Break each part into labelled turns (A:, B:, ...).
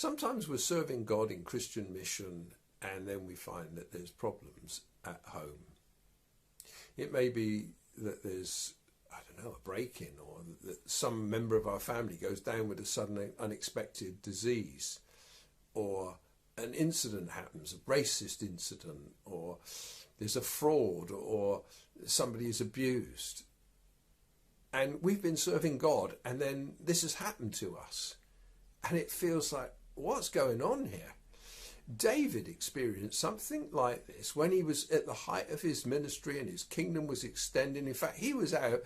A: Sometimes we're serving God in Christian mission and then we find that there's problems at home. It may be that there's, I don't know, a break-in, or that some member of our family goes down with a sudden unexpected disease, or an incident happens, a racist incident, or there's a fraud, or somebody is abused. And we've been serving God and then this has happened to us. And it feels like, what's going on here? David experienced something like this when he was at the height of his ministry and his kingdom was extending. In fact, he was out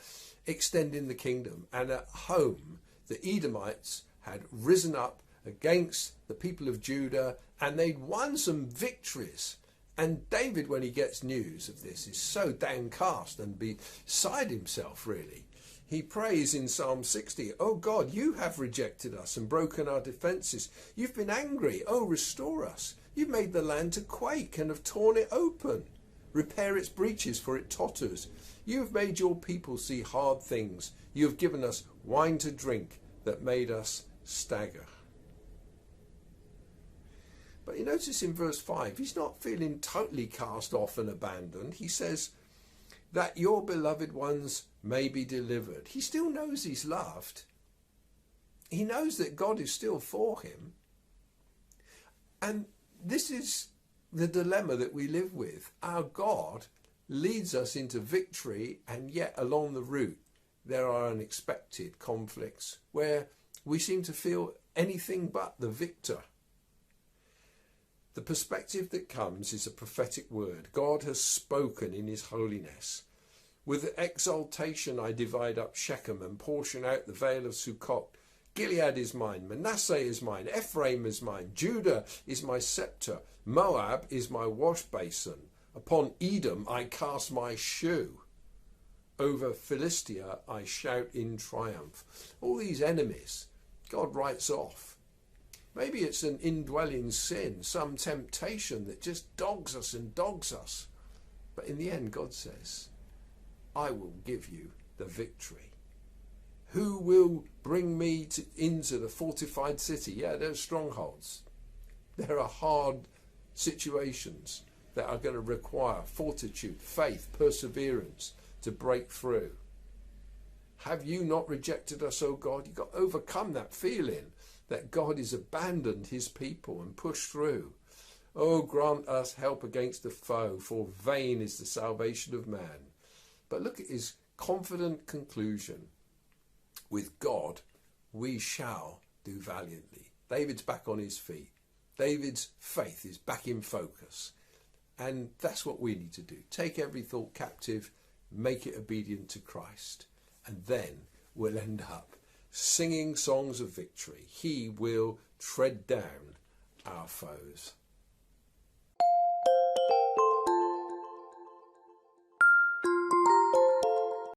A: extending the kingdom, and at home the Edomites had risen up against the people of Judah and they'd won some victories. And David, when he gets news of this, is so downcast and beside himself, really. He prays in Psalm 60, "Oh God, you have rejected us and broken our defences. You've been angry. Oh, restore us. You've made the land to quake and have torn it open. Repair its breaches, for it totters. You have made your people see hard things. You have given us wine to drink that made us stagger." But you notice in verse 5, he's not feeling totally cast off and abandoned. He says, "That your beloved ones may be delivered." He still knows he's loved. He knows that God is still for him. And this is the dilemma that we live with. Our God leads us into victory, and yet along the route there are unexpected conflicts where we seem to feel anything but the victor. The perspective that comes is a prophetic word. God has spoken in his holiness. "With exultation I divide up Shechem and portion out the vale of Sukkot. Gilead is mine, Manasseh is mine, Ephraim is mine, Judah is my scepter, Moab is my wash basin. Upon Edom I cast my shoe. Over Philistia I shout in triumph." All these enemies God writes off. Maybe it's an indwelling sin, some temptation that just dogs us and dogs us. But in the end, God says, "I will give you the victory." Who will bring me into the fortified city? Yeah, there are strongholds. There are hard situations that are going to require fortitude, faith, perseverance to break through. Have you not rejected us, O God? You've got to overcome that feeling that God has abandoned his people and pushed through. "Oh, grant us help against the foe, for vain is the salvation of man." But look at his confident conclusion. "With God, we shall do valiantly." David's back on his feet. David's faith is back in focus. And that's what we need to do. Take every thought captive, make it obedient to Christ. And then we'll end up singing songs of victory. He will tread down our foes.